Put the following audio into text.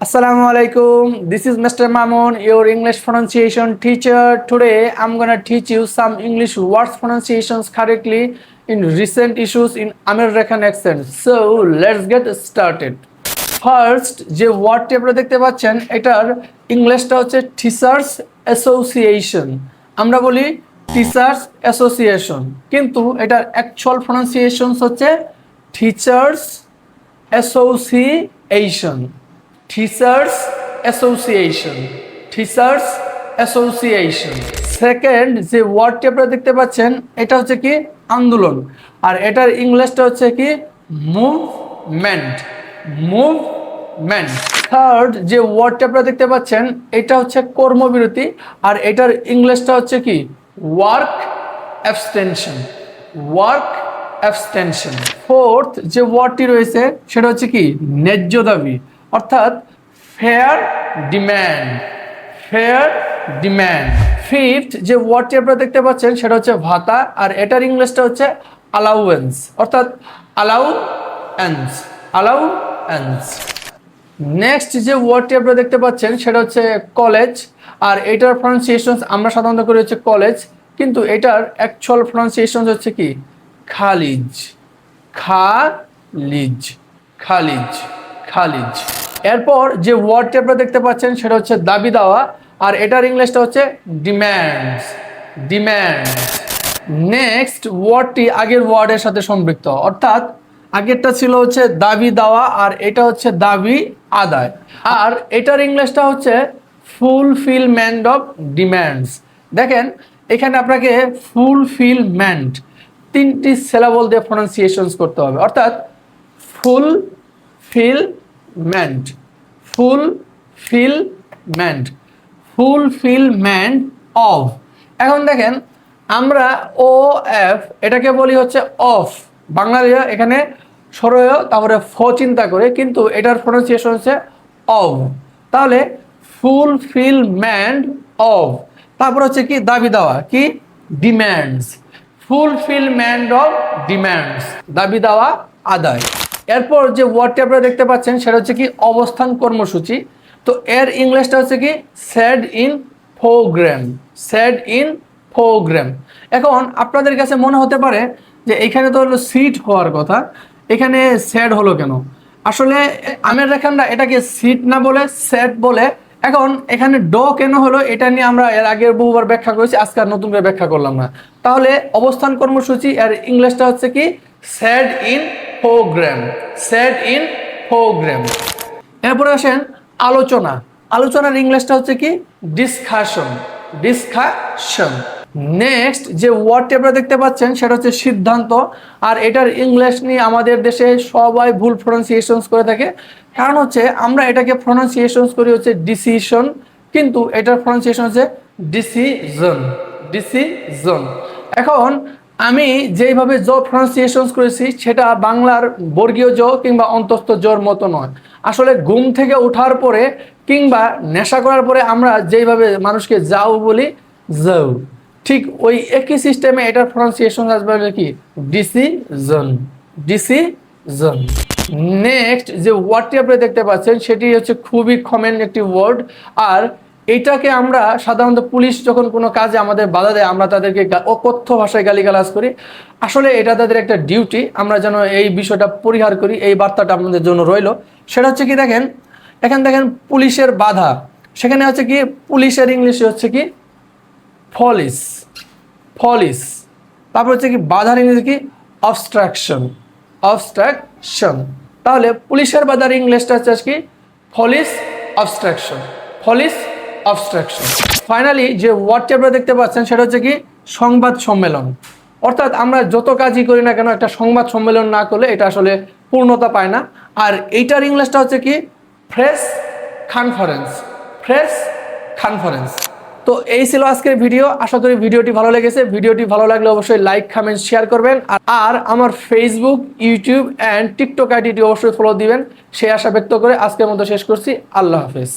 Assalamu alaikum. This is Mr. Mamun, your English pronunciation teacher. Today I'm gonna teach you some English words pronunciations correctly in recent issues in American accent. So let's get started. First, যে ওয়ার্ডটি আপনারা দেখতে পাচ্ছেন এটার ইংলিশটা হচ্ছে teachers association. আমরা বলি teachers association, কিন্তু এটার অ্যাকচুয়াল প্রনাউন্সিয়েশনস হচ্ছে teachers association. Teachers association, teachers association. Second যে ওয়ার্ডটি আপনারা দেখতে পাচ্ছেন এটা হচ্ছে কি আন্দোলন, আর এটার ইংলিশটা হচ্ছে কি মুভমেন্ট, মুভমেন্ট। থার্ড যে ওয়ার্ডটি আপনারা দেখতে পাচ্ছেন এটা হচ্ছে কর্মবিরতি, আর এটার ইংলিশটা হচ্ছে কি ওয়ার্ক অ্যাবস্টেনশন, ওয়ার্ক অ্যাবস্টেনশন। ফোর্থ যে ওয়ার্ডটি রয়েছে সেটা হচ্ছে কি ন্যায্য দাবি, অর্থাৎ fair demand, fair demand. Fifth যে ওয়ার্ডটি আপনারা দেখতে পাচ্ছেন সেটা হচ্ছে ভাতা, আর এটার ইংলিশটা হচ্ছে অ্যালাউয়েন্স, অর্থাৎ অ্যালাউয়েন্স, অ্যালাউয়েন্স। নেক্সট যে ওয়ার্ডটি আপনারা দেখতে পাচ্ছেন সেটা হচ্ছে কলেজ, আর এটার প্রনাউন্সিয়েশন আমরা সাধারণত করি হচ্ছে কলেজ, কিন্তু এটার অ্যাকচুয়াল প্রনাউন্সিয়েশন হচ্ছে কি খালিজ, খালিজ, খালিজ, খালিজ। এরপর যে ওয়ার্ডটি আপনারা দেখতে পাচ্ছেন সেটা হচ্ছে দাবি দেওয়া, আর এটার ইংলিশটা হচ্ছে ডিম্যান্ডস, ডিম্যান্ডস। নেক্সট ওয়ার্ডটি আগের ওয়ার্ডের সাথে সম্পৃক্ত, অর্থাৎ আগেরটা ছিল হচ্ছে দাবি দেওয়া, আর এটা হচ্ছে দাবি আদায়, আর এটার ইংলিশটা হচ্ছে ফুলফিলমেন্ট অফ ডিম্যান্ডস। দেখেন এখানে আপনাকে ফুলফিলমেন্ট তিনটি সিলাবল দিয়ে প্রনাউন্সিয়েশনস করতে হবে, অর্থাৎ ফুলফিলমেন্ট, ফুলফিলমেন্ট, ফুলফিলমেন্ট অফ। এখন দেখেন আমরা ও এফ এটাকে বলি হচ্ছে অফ, বাংলাদেশে এখানে সরয় তারপরে ফ চিন্তা করে, কিন্তু এটার প্রনাউন্সিয়েশন হচ্ছে অফ। তাহলে ফুলফিলমেন্ট অফ, তারপর হচ্ছে কি দাবি দেওয়া কি ডিম্যান্ডস, ফুলফিলমেন্ট অফ ডিম্যান্ডস, দাবি দেওয়া আদায়। এরপর যে ওয়ার্ডটি আপনারা দেখতে পাচ্ছেন সেটা হচ্ছে কি অবস্থান কর্মসূচি, তো এর ইংলিশটা হচ্ছে কি said in programme, said in programme. এখন আপনাদের কাছে মনে হতে পারে যে এখানে তো হলো সিট হওয়ার কথা, এখানে সেড হলো কেন? আসলে আমেরিকানরা এটাকে সিট না বলে সেট বলে। এখন এখানে ড কেন হলো এটা নিয়ে আমরা এর আগের বহুবার ব্যাখ্যা করেছি, আজকে আর নতুন করে ব্যাখ্যা করলাম না। তাহলে অবস্থান কর্মসূচি এর ইংলিশটা হচ্ছে কি said in programme, said in programme. এরপরে আসেন আলোচনা, আলোচনার ইংলিশটা হচ্ছে কি ডিসকাশন, ডিসকাশন। নেক্সট যে ওয়ার্ডটি আপনারা দেখতে পাচ্ছেন সেটা হচ্ছে সিদ্ধান্ত, আর এটার ইংলিশ নিয়ে আমাদের দেশে সবাই ভুল প্রনাউন্সিয়েশনস করে থাকে, কারণ হচ্ছে আমরা এটাকে প্রনাউন্সিয়েশনস করি হচ্ছে ডিসিশন, কিন্তু এটার প্রনাউন্সিয়েশন হচ্ছে ডিসিজন, ডিসিজন। এখন আমি যেইভাবে জ প্রনাউন্সিয়েশনস করেছি সেটা বাংলার বর্গীয় জ কিংবা অন্তস্থ জর মতো নয়। আসলে ঘুম থেকে ওঠার পরে কিংবা নেশা করার পরে আমরা যেইভাবে মানুষকে যাও বলি যাও, ঠিক ওই একই সিস্টেমে এটার প্রনাউন্সিয়েশন আসবে কি ডিসিজন, ডিসিজন। নেক্সট যে ওয়ার্ডটি আপনি দেখতে পাচ্ছেন সেটি হচ্ছে খুবই কমন একটি ওয়ার্ড, আর এইটাকে আমরা সাধারণত পুলিশ যখন কোনো কাজে আমাদের বাধা দেয় আমরা তাদেরকে অকথ্য ভাষায় গালিগালাজ করি। আসলে এটা তাদের একটা ডিউটি, আমরা যেন এই বিষয়টা পরিহার করি, এই বার্তাটা আপনাদের জন্য রইল। সেটা হচ্ছে কি দেখেন এখানে দেখেন পুলিশের বাধা, সেখানে হচ্ছে কি পুলিশের ইংলিশে হচ্ছে কি পলিস, পলিস। তারপর হচ্ছে কি বাধার ইংলিশে কি অবস্ট্রাকশন, অবস্ট্রাকশন। তাহলে পুলিশের বাধার ইংলিশটা হচ্ছে কি পলিস অবস্ট্রাকশন, পলিস অবস্ট্রাকশন। ফাইনালি যে ওয়ার্ডটি আপনারা দেখতে পাচ্ছেন সেটা হচ্ছে কি সংবাদ সম্মেলন, অর্থাৎ আমরা যত কাজই করি না কেন একটা সংবাদ সম্মেলন না করলে এটা আসলে পূর্ণতা পায় না। আর এইটার ইংলিশটা হচ্ছে কি প্রেস কনফারেন্স, প্রেস কনফারেন্স। তো এই ছিল আজকের ভিডিও, আশা করি ভিডিওটি ভালো লেগেছে। ভিডিওটি ভালো লাগলে অবশ্যই লাইক কমেন্ট শেয়ার করবেন, আর আমার ফেসবুক ইউটিউব অ্যান্ড টিকটক আইডিটি অবশ্যই ফলো দিবেন, সেই আশা ব্যক্ত করে আজকের মতো শেষ করছি। আল্লাহ হাফেজ।